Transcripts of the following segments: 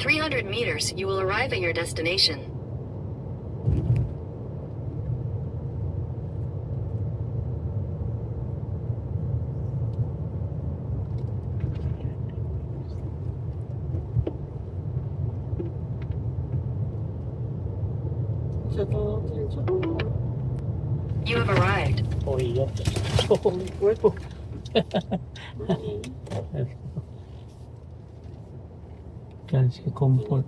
300 meters, you will arrive at your destination. You have arrived. Oh iya. Oh, cuerpo. Kasi comfort.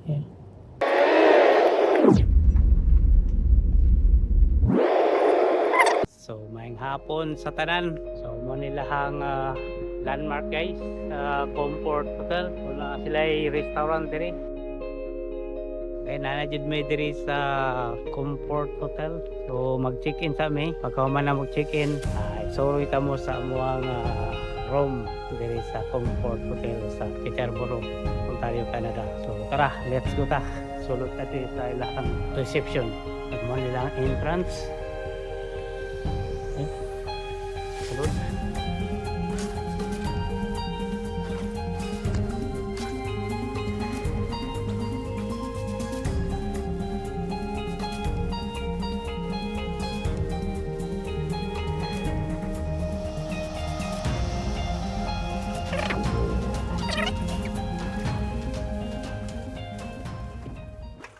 Yeah. So, maayong hapon sa tanan. So, mo nilahang landmark guys sa Comfort Hotel. Wala sila restaurant diri. Kaya nanajud may diri sa Comfort Hotel. So mag-check-in sa mi. Pagka man na mag-check-in, sorry ta mo sa amuang room diri sa Comfort Hotel sa Peterborough, Ontario, Canada. So tara, let's go ta. Sulod natin sa ilang reception. At mo nilang entrance. Sulod.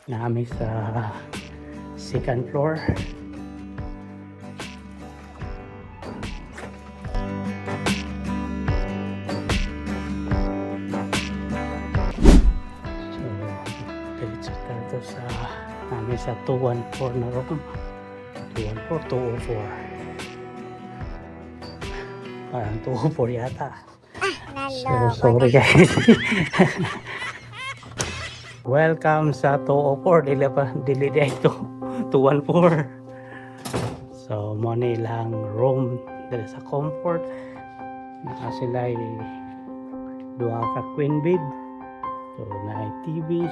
Namin sa second floor. So, diretso tayo sa namin sa 214 na room. 214, 204. Parang 204 yata. So, sorry guys. Welcome sa 204, dili dito 214. So mo nilang room dito sa Comfort. Naka sila duha ka queen bed. So na TV,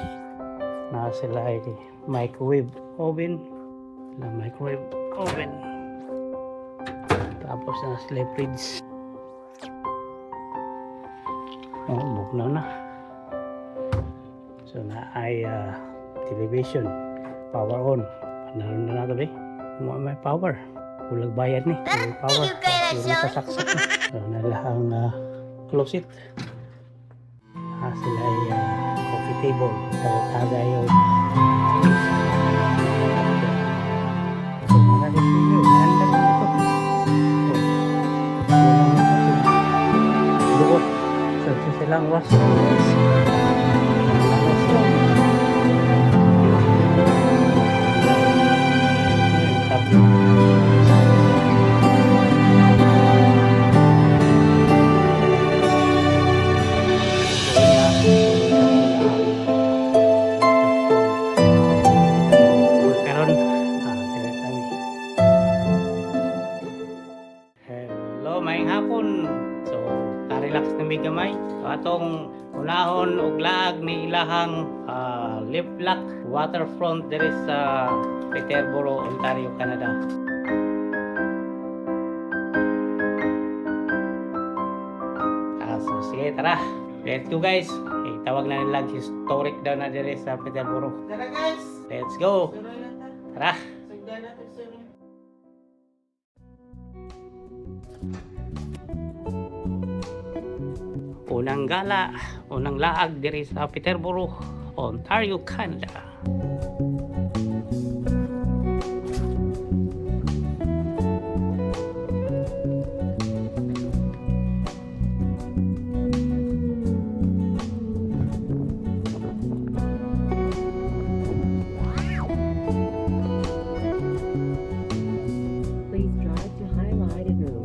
na sila microwave oven, tapos na sila fridge. Oh, bugnaw na. So na ay television, power on. Panaron na nato ba? May power. Kulag bayad ni. May power. Yung sasaksak na. So nalahang closet. Sila ay coffee table. Tagay yung so mga review. Ganda rin ito. Doon. So silang washroom. Hello, maayong hapon. So, ka-relax na may gamay. So, atong unahon og laag ni ilahang lip lock waterfront diri sa Peterborough, Ontario, Canada. So, sige, tara. Let's go guys. Tawag na nilang historic daw na diri sa Peterborough. Tara guys! Let's go. Tara. Unang gala, unang laag diri sa Peterborough, Ontario, Canada. Please drive to highlighted room.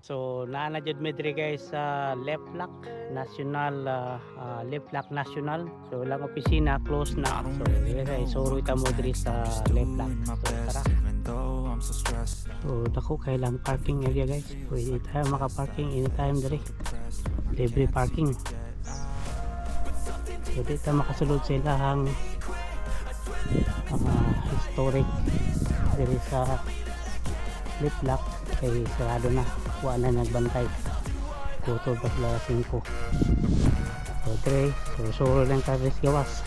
So naana jud mi diri guys sa left lock national left lock national. So lang opisina close na. So dire guys so kita mo diri sa left lock. So tara. So dako kay lang parking area guys. Pwede tayo maka-parking anytime diri. Libre parking. So dito makasulod sa ilahang historic diri sa left lock kay sarado na. Wa na nagbantay. Putol pa sila 5. So 3. So suro lang ka rin gawas.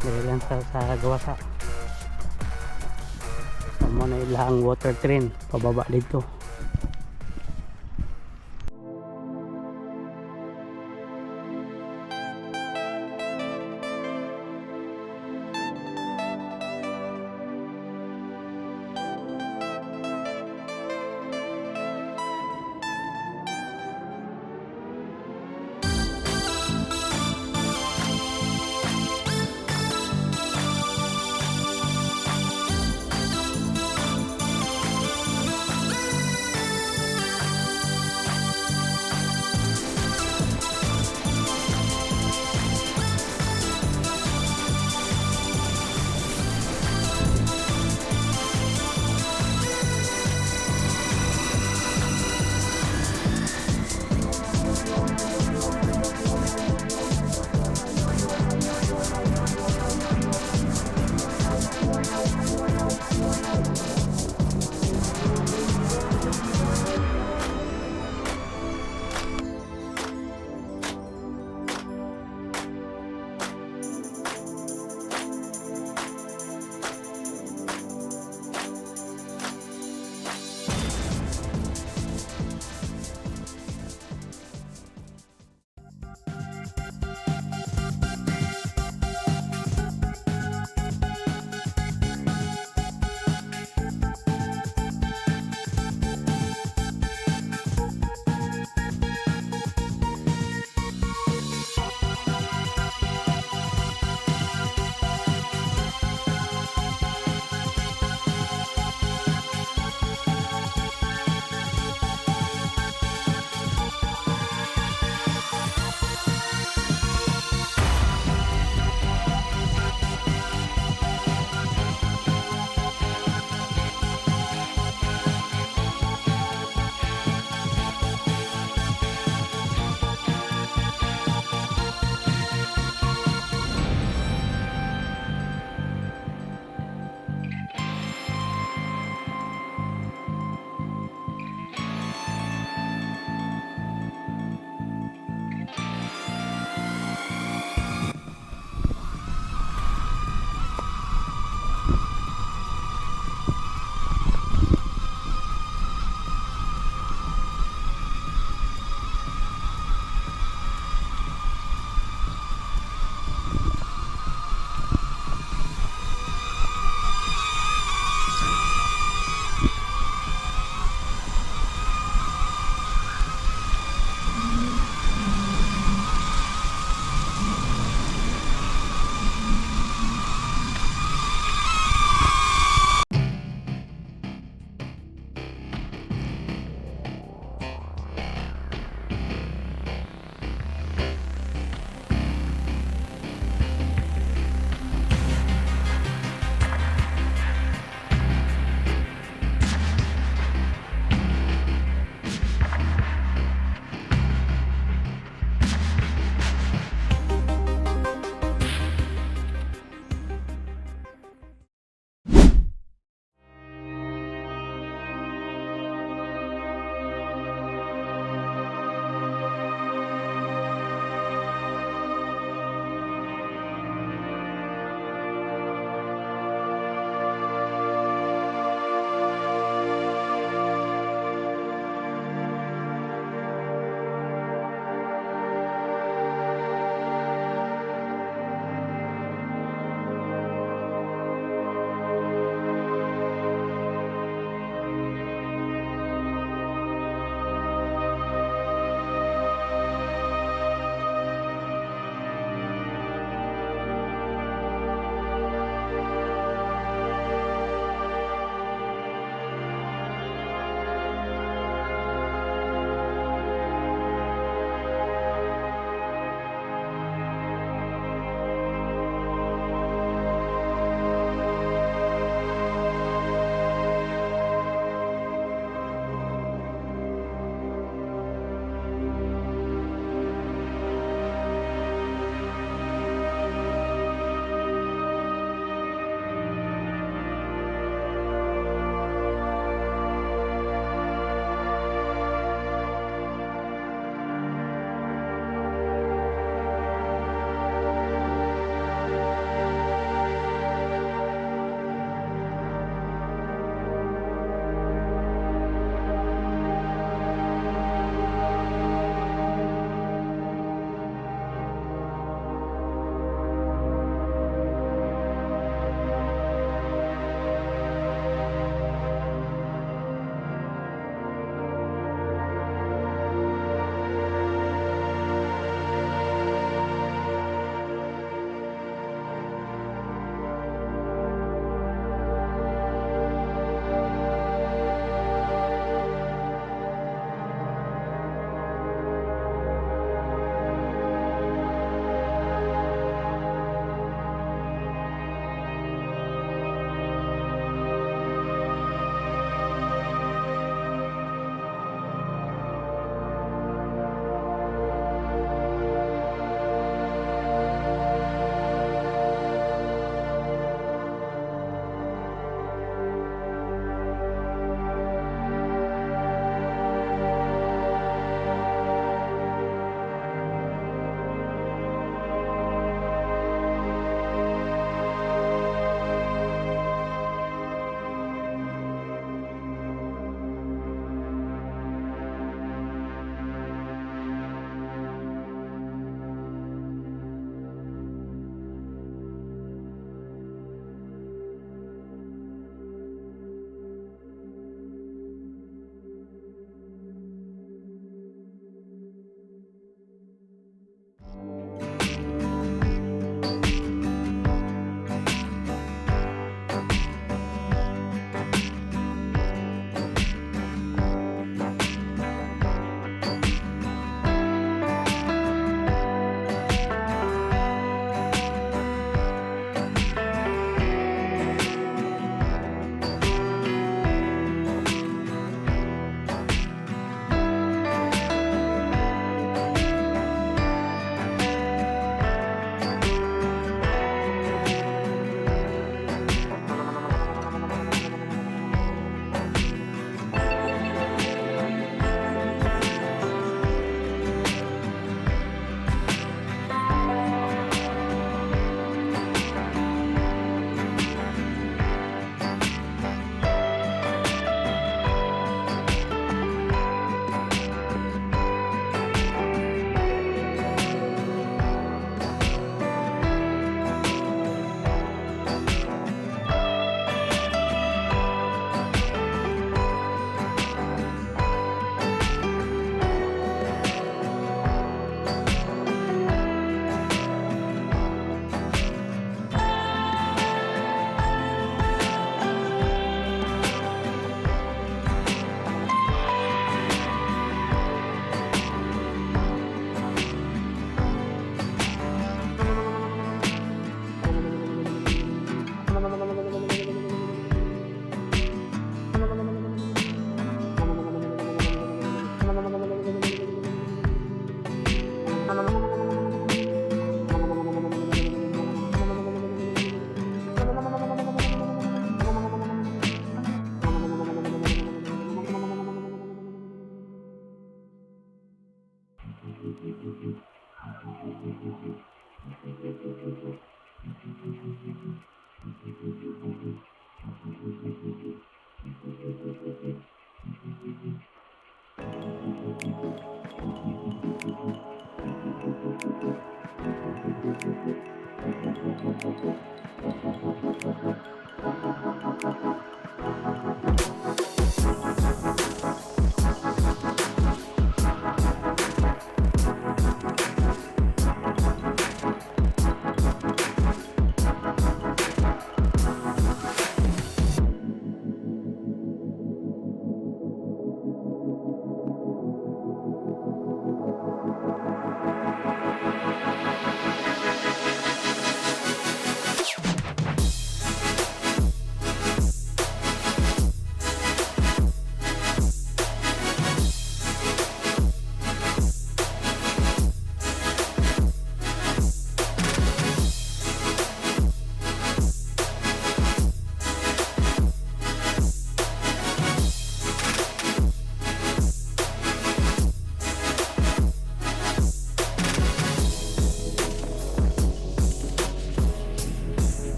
Dili lang sa gawas ha. Samo na ilang water train pababa dito.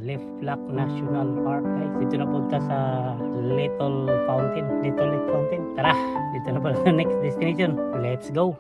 Leaf Block National Park guys. Dito na punta sa Little Fountain. Little Lake Fountain. Tara, dito na pala sa next destination. Let's go.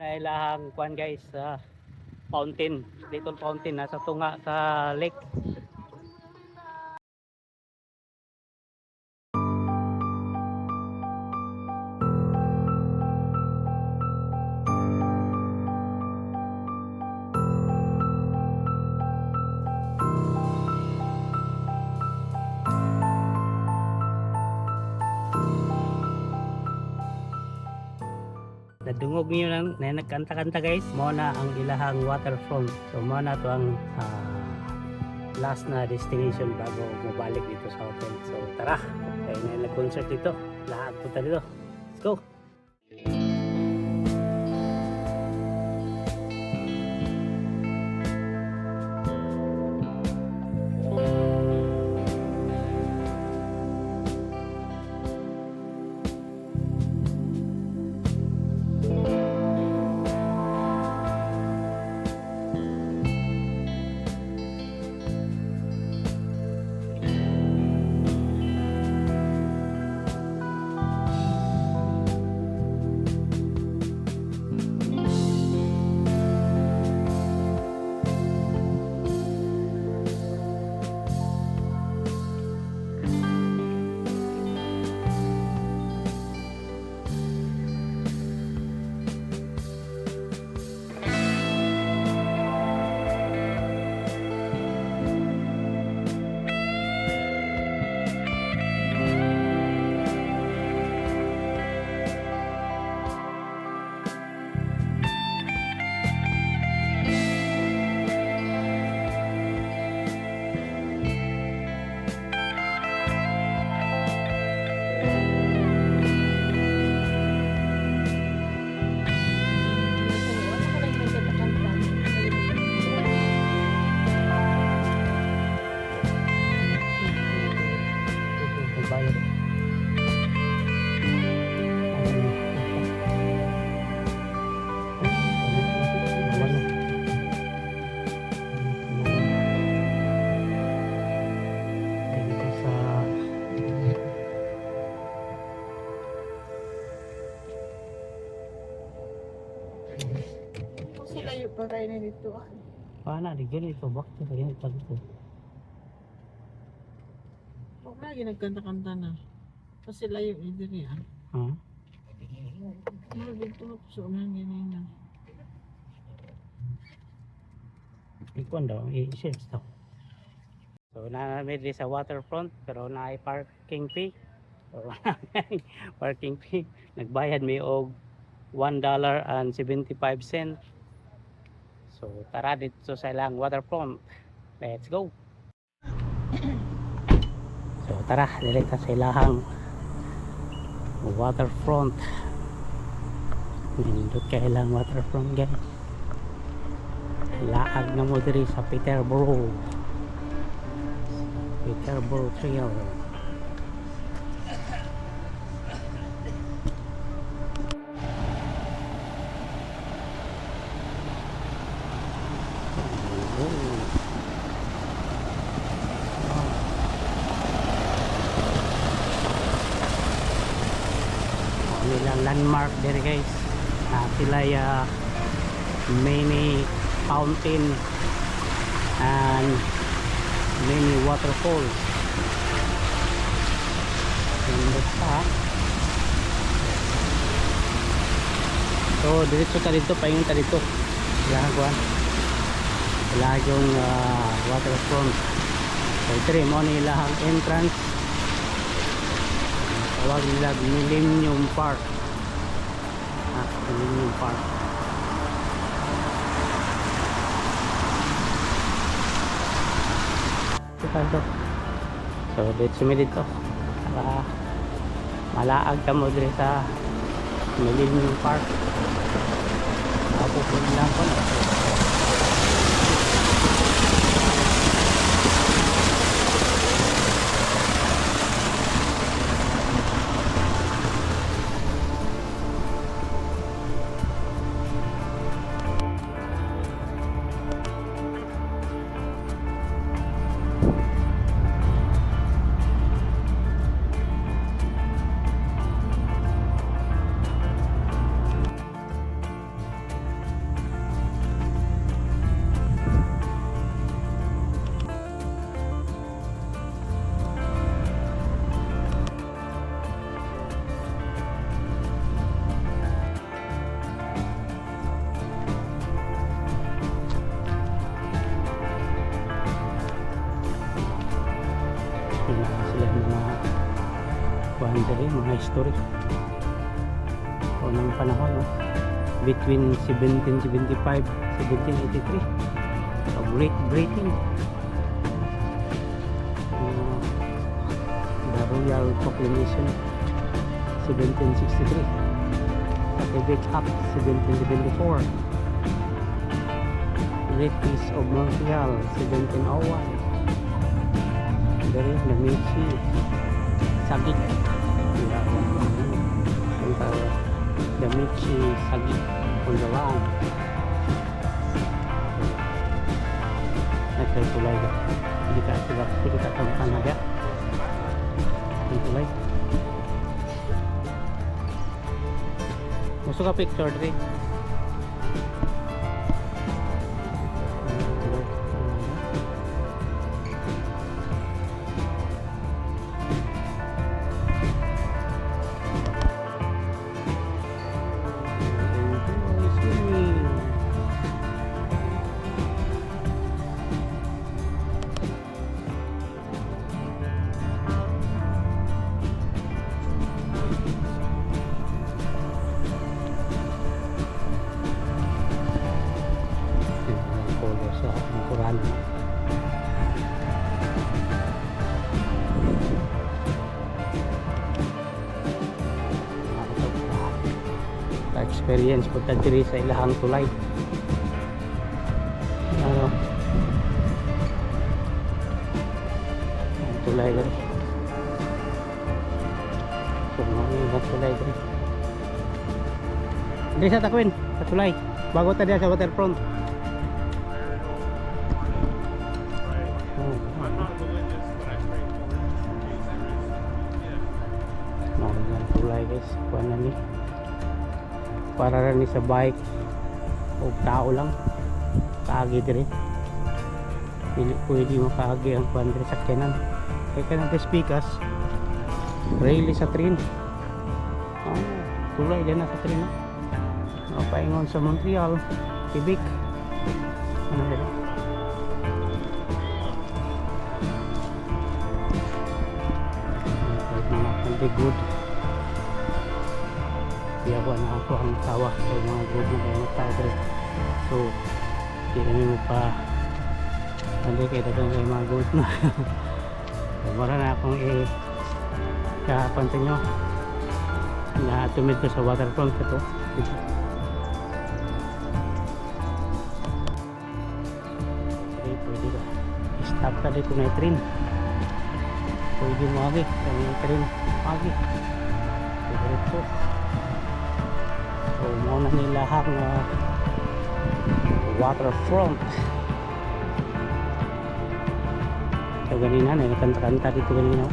Nailahang kuan guys sa fountain, little fountain nasa tunga sa lake. nadungog niyo lang na nagkanta-kanta guys, mo na ang ilahang waterfront. So mo na to ang last na destination bago mabalik dito sa hotel. So tara, kaya na nag-concert dito, lahat punta dito, let's go. Layo pa kayo na dito. Paano di ganito, bakit ganito pa dito? Huwag lagi nagkanta-kanta na. Kasi layo eh diri ah. Ha? Ano dito so na ganyan na. Ikuan daw, i-shares daw. So namin sa waterfront pero na parking fee. So, parking fee. Nagbayad may og $1.75. So tara dito sa ilang waterfront. Let's go. So tara, direkta sa ilahang waterfront. Nindot ka ilang waterfront guys. Laag na mo diri sa Peterborough Trail. Nilang landmark diri guys. Sila many fountain and many waterfalls. Ganda pa. So diretso ta dito, paingon ta dito. Lahaguan. Lahagong waterfront. So ito mo nilang entrance. Tawag nila Millennium Park. Millennium Park. So dito dito para malaag ka mo dito sa Millennium Park. Ako po lang ko na. Sila mga kuhan dali, mga history. O unang panahon, no? Between 1775 1783. So, Britain. The Royal Proclamation 1763. The Quebec Act 1774. Great Peace of Montreal 1701. Dari the Meiji Sagik. The Meiji Sagik on the land. Ito tulay ka. Hindi ka tampan aja. Ito tulay. Gusto ka picture dito? Experience punta diri sa ilahang tulay. Ano? Ang tulay diri. So, mga tulay diri. Hindi sa takwin, sa tulay. Bago ta diya sa waterfront. Tulay guys, kuha na ni. Para rin sa bike o tao lang kaagi diri, hindi pwede makaagi ang kuhan diri sa kanan kaya ka natin speakers rally sa train. Tulay din na sa train, paingon sa Montreal, Quebec. Ano dito? Hindi good. Di ako na ako ang tawa sa mga group na kayo magtagal. So, hindi kami mo pa hindi kayo tagang kayo mga group na. So, mara na akong kapansin nyo na tumid ko sa waterfront ito. Okay, pwede ka stop ka dito na train. Pwede mo agi kami train agi ito. So, muna nila ang waterfront. So, ganina, nakanta-kanta dito ganina.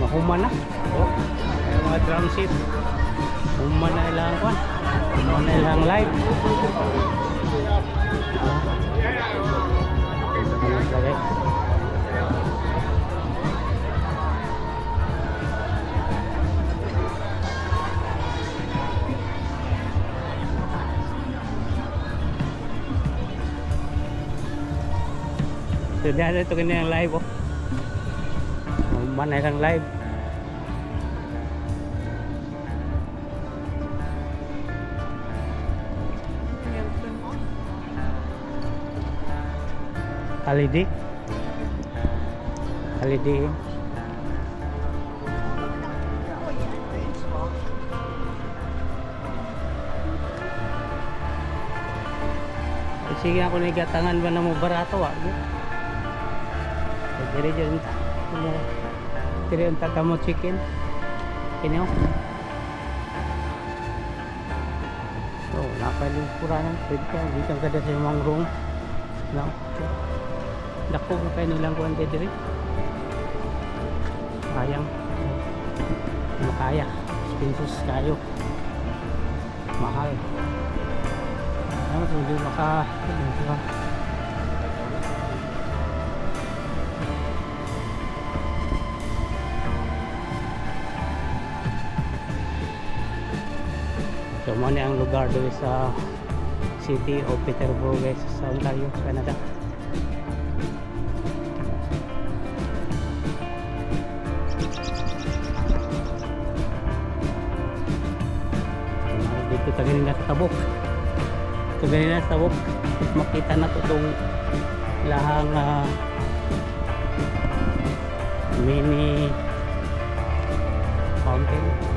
Human na. Oh, mga drum set. Human na ilang kwan. Human na ilang live. Ano lagi? So, dahil ito kanya yung live, oh. Human na ilang live. Holiday. Sige ako na igatangan ba na mo barato wag. Dire dyan mo. Dire ang tatamo chicken. Kini oh. So, napalipuranan pwede ka dito kada sa mga room. No. Dako mo kayo nilang kuwan kayo diri. Sayang. Makaya. Expenses kayo. mahal. Ano kung di maka so mo ang lugar doon sa City of Peterborough guys, sa Ontario, Canada. Dito tagalin na sa tabok, makita na to itong lahang mini fountain.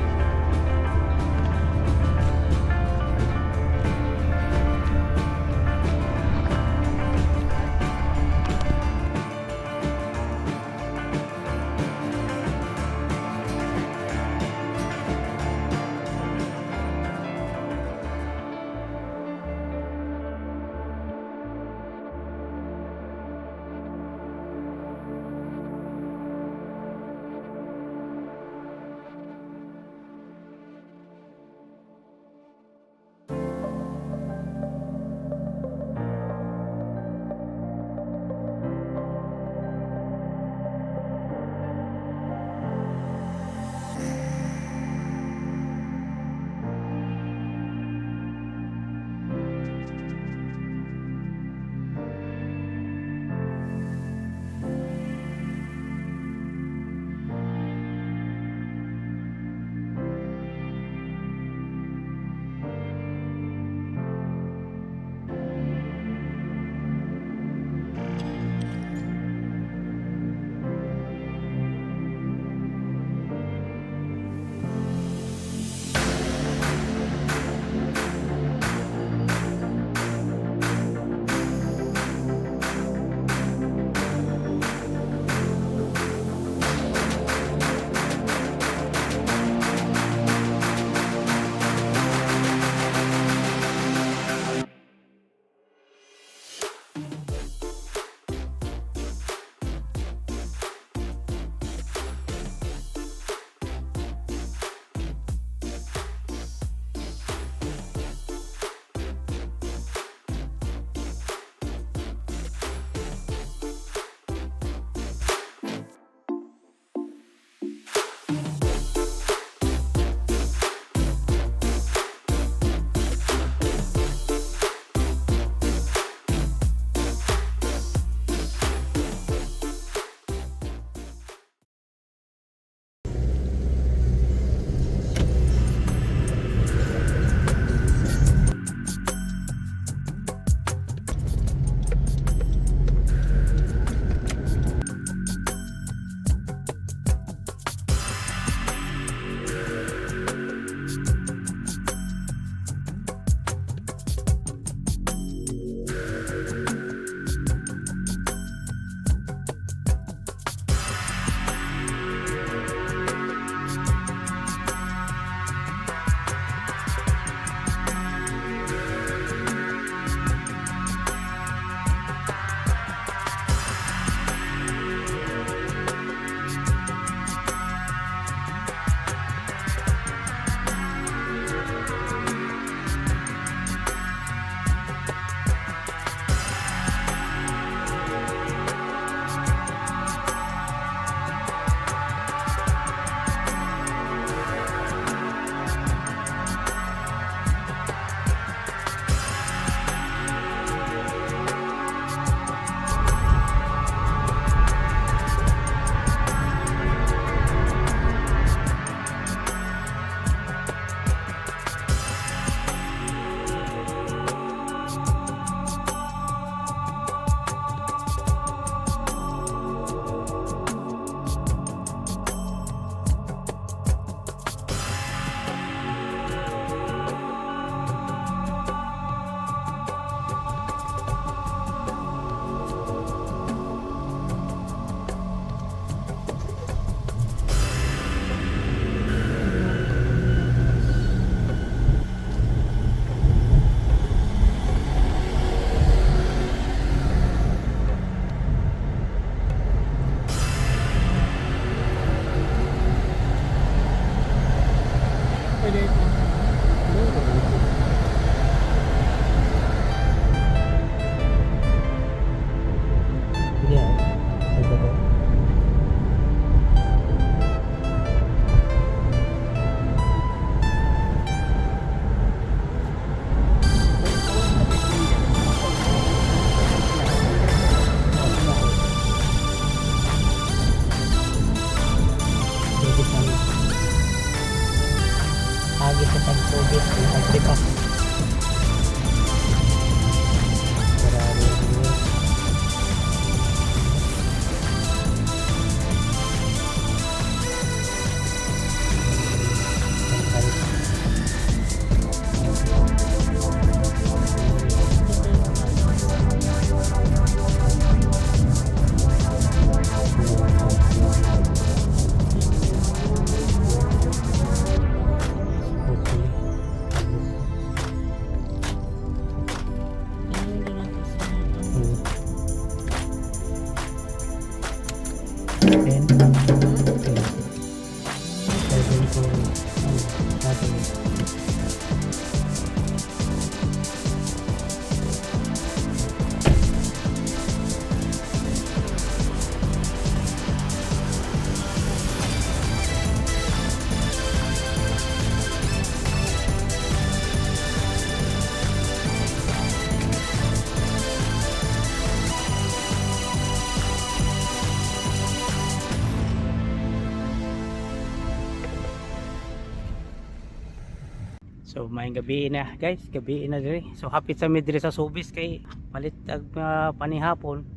So may gabi na guys, gabi na dire. So hapit sa midre sa Subis kay palit ag panihapon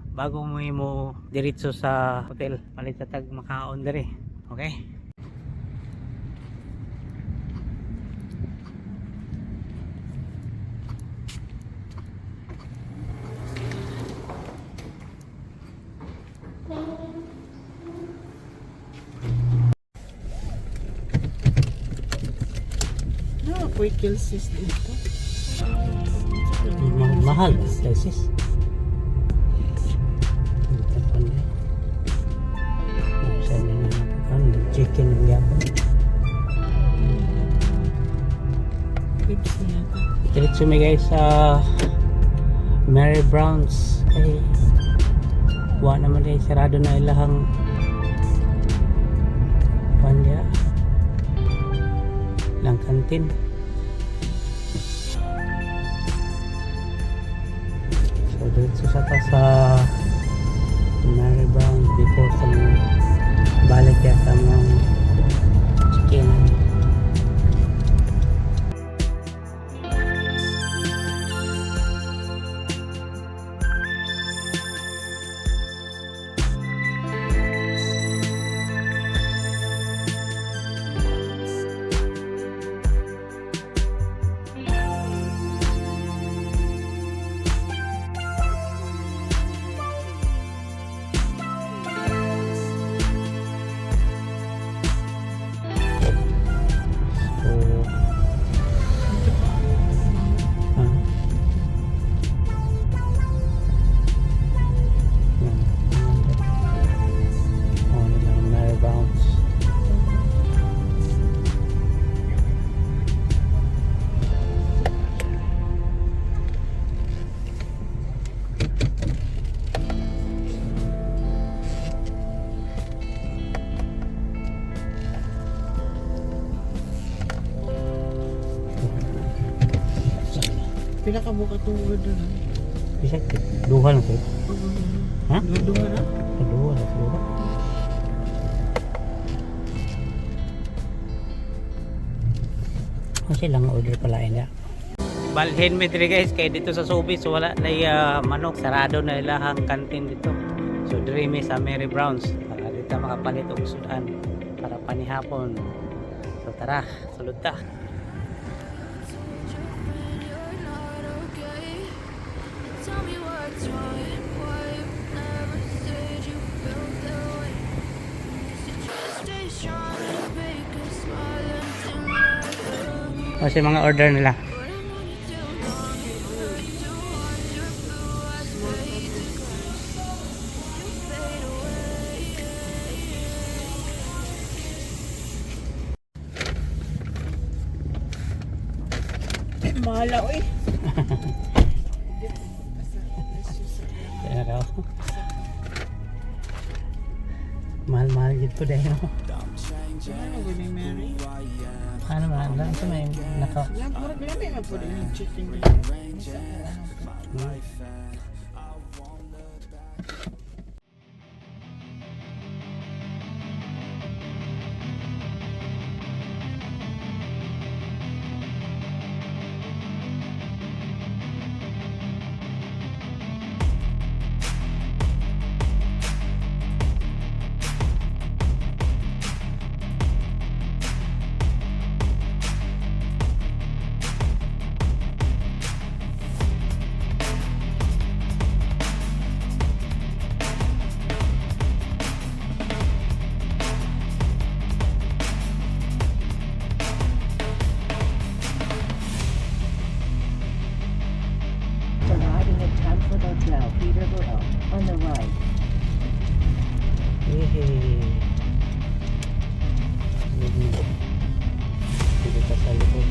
bago mo diretso sa hotel. Palit sa tag makaon dire. Okay? Apoy kilsis dito. Mahal sis. Chicken yapon. Ribs niya ito. Diretso may guys sa Mary Brown's ay wa naman ay sarado na ilahang pandya lang kantin. So diretso sa ta sa Mary Brown's before sa balik ya sa mga chicken. Pinakabuka itong order. Bisa duha lang ko. Ha? Dua-dua na? Duha. Kasi lang order pala ina. Balhin mi diri guys kay dito sa Subis wala na manok, sarado na ilahang kantin dito. So diri mi sa Mary Brown's para dito makapalit og sudan para panihapon. So tara, sulod ta. Kasi mga order nila. Mahalaw eh. Mahal-mahal dito dahil no? Ano ba ni Mary? Ano ba? Lang ito may naka... Murag lang may mapuli yung chicken. Arriving at Temple Hotel, Peterborough, on the right. Dito ka sa likod.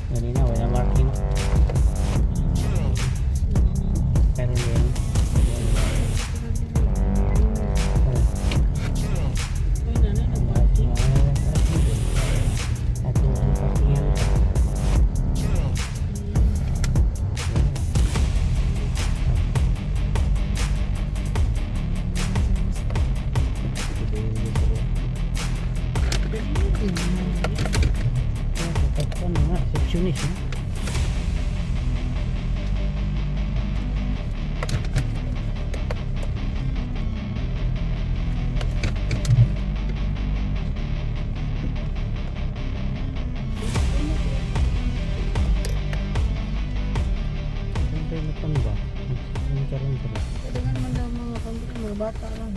Kanina wala marking. Pero yun. receptionist, ha? Siyempre, matanda. Ang karoon ka rin. Pwede nga naman daw mga bata lang.